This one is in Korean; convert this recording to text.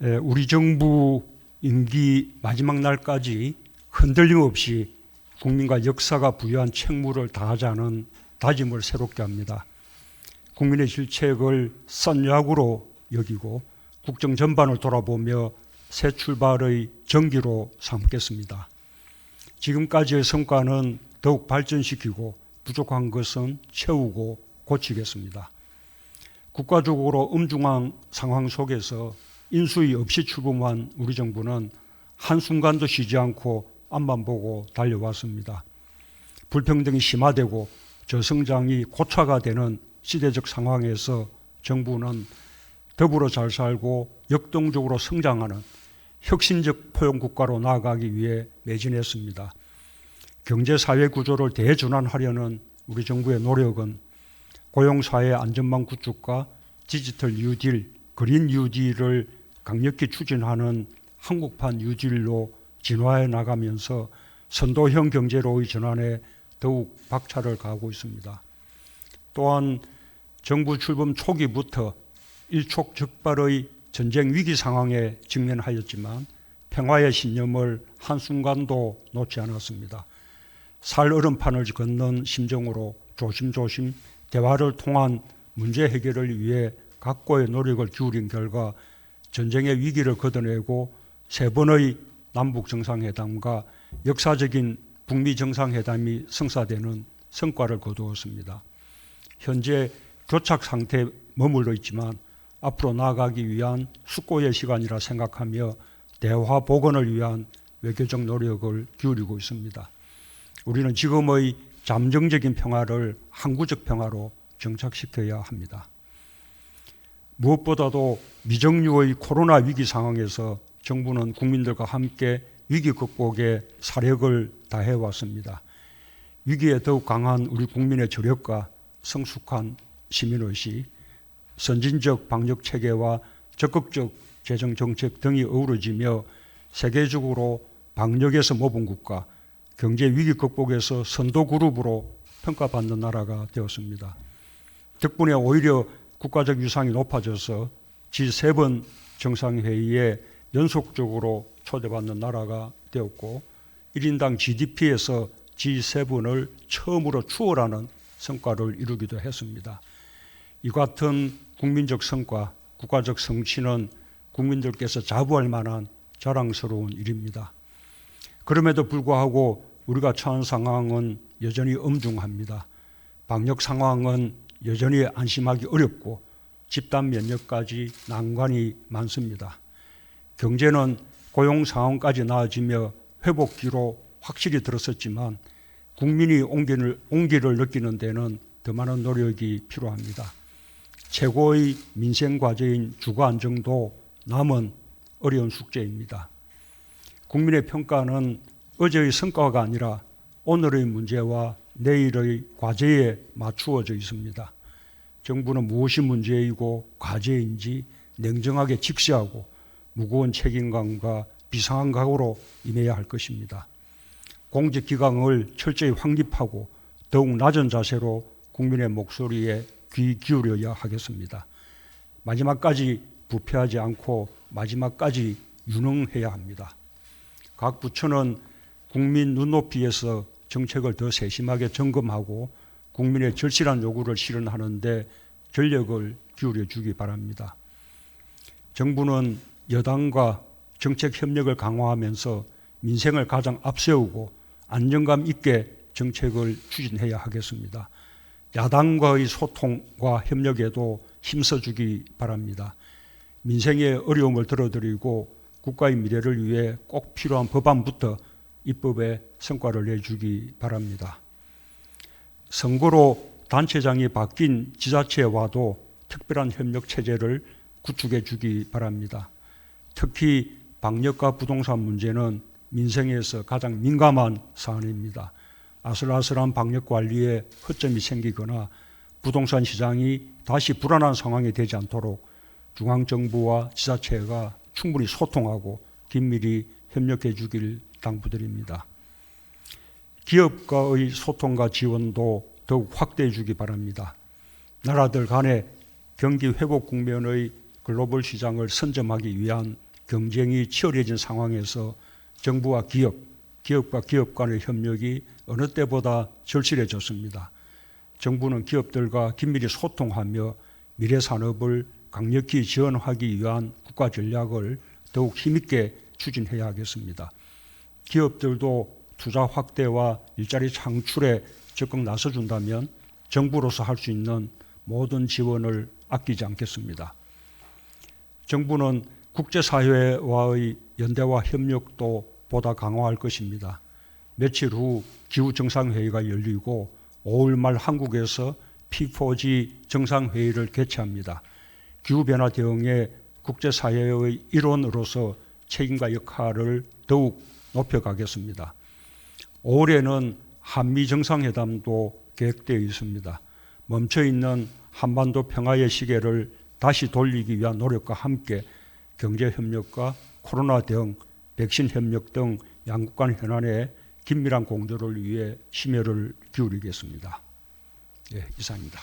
우리 정부 임기 마지막 날까지 흔들림 없이 국민과 역사가 부여한 책무를 다하자는 다짐을 새롭게 합니다. 국민의 실책을 선약으로 여기고 국정 전반을 돌아보며 새 출발의 전기로 삼겠습니다. 지금까지의 성과는 더욱 발전시키고 부족한 것은 채우고 고치겠습니다. 국가적으로 엄중한 상황 속에서 인수위 없이 출범한 우리 정부는 한순간도 쉬지 않고 앞만 보고 달려왔습니다. 불평등이 심화되고 저성장이 고착화 되는 시대적 상황에서 정부는 더불어 잘 살고 역동적으로 성장하는 혁신적 포용국가로 나아가기 위해 매진했습니다. 경제사회 구조를 대전환하려는 우리 정부의 노력은 고용사회 안전망 구축과 디지털 뉴딜, 그린 뉴딜을 강력히 추진하는 한국판 뉴딜로 진화해 나가면서 선도형 경제로의 전환에 더욱 박차를 가하고 있습니다. 또한 정부 출범 초기부터 일촉즉발의 전쟁 위기 상황에 직면하였지만 평화의 신념을 한순간도 놓지 않았습니다. 살 얼음판을 걷는 심정으로 조심조심 대화를 통한 문제 해결을 위해 각고의 노력을 기울인 결과 전쟁의 위기를 걷어내고 3번의 남북 정상회담과 역사적인 북미 정상회담이 성사되는 성과를 거두었습니다. 현재 교착 상태에 머물러 있지만 앞으로 나아가기 위한 숙고의 시간이라 생각하며 대화 복원을 위한 외교적 노력을 기울이고 있습니다. 우리는 지금의 잠정적인 평화를 항구적 평화로 정착시켜야 합니다. 무엇보다도 미정유의 코로나 위기 상황에서 정부는 국민들과 함께 위기 극복에 사력을 다해왔습니다. 위기에 더욱 강한 우리 국민의 저력과 성숙한 시민의식, 선진적 방역체계와 적극적 재정정책 등이 어우러지며 세계적으로 방역에서 모범 국가, 경제 위기 극복에서 선도그룹으로 평가받는 나라가 되었습니다. 덕분에 오히려 국가적 위상이 높아져서 G7 정상회의에 연속적으로 초대받는 나라가 되었고 1인당 GDP에서 G7을 처음으로 추월하는 성과를 이루기도 했습니다. 이 같은 국민적 성과, 국가적 성취는 국민들께서 자부할 만한 자랑스러운 일입니다. 그럼에도 불구하고 우리가 처한 상황은 여전히 엄중합니다. 방역 상황은 여전히 안심하기 어렵고 집단 면역까지 난관이 많습니다. 경제는 고용 상황까지 나아지며 회복기로 확실히 들었었지만 국민이 온기를 느끼는 데는 더 많은 노력이 필요합니다. 최고의 민생 과제인 주거 안정도 남은 어려운 숙제입니다. 국민의 평가는 어제의 성과가 아니라 오늘의 문제와 내일의 과제에 맞추어져 있습니다. 정부는 무엇이 문제이고 과제인지 냉정하게 직시하고 무거운 책임감과 비상한 각오로 임해야 할 것입니다. 공직기강을 철저히 확립하고 더욱 낮은 자세로 국민의 목소리에 귀 기울여야 하겠습니다. 마지막까지 부패하지 않고 마지막까지 유능해야 합니다. 각 부처는 국민 눈높이에서 정책을 더 세심하게 점검하고 국민의 절실한 요구를 실현하는 데 전력을 기울여 주기 바랍니다. 정부는 여당과 정책 협력을 강화하면서 민생을 가장 앞세우고 안정감 있게 정책을 추진해야 하겠습니다. 야당과의 소통과 협력에도 힘써주기 바랍니다. 민생의 어려움을 들어드리고 국가의 미래를 위해 꼭 필요한 법안부터 입법에 성과를 내주기 바랍니다. 선거로 단체장이 바뀐 지자체와도 특별한 협력 체제를 구축해 주기 바랍니다. 특히 방역과 부동산 문제는 민생에서 가장 민감한 사안입니다. 아슬아슬한 방역 관리에 허점이 생기거나 부동산 시장이 다시 불안한 상황이 되지 않도록 중앙정부와 지자체가 충분히 소통하고 긴밀히 협력해 주길 당부드립니다. 기업과의 소통과 지원도 더욱 확대해 주기 바랍니다. 나라들 간의 경기 회복 국면의 글로벌 시장을 선점하기 위한 경쟁이 치열해진 상황에서 정부와 기업과 기업 간의 협력이 어느 때보다 절실해졌습니다. 정부는 기업들과 긴밀히 소통하며 미래 산업을 강력히 지원하기 위한 국가 전략을 더욱 힘있게 추진해야 하겠습니다. 기업들도 투자 확대와 일자리 창출에 적극 나서준다면 정부로서 할 수 있는 모든 지원을 아끼지 않겠습니다. 정부는 국제사회와의 연대와 협력도 보다 강화할 것입니다. 며칠 후 기후정상회의가 열리고 5월 말 한국에서 P4G 정상회의를 개최합니다. 기후변화 대응에 국제사회의 일원으로서 책임과 역할을 더욱 높여가겠습니다. 5월에는 한미 정상회담도 계획되어 있습니다. 멈춰있는 한반도 평화의 시계를 다시 돌리기 위한 노력과 함께 경제협력과 코로나 대응, 백신 협력 등 양국 간 현안의 긴밀한 공조를 위해 심혈을 기울이겠습니다. 예, 이상입니다.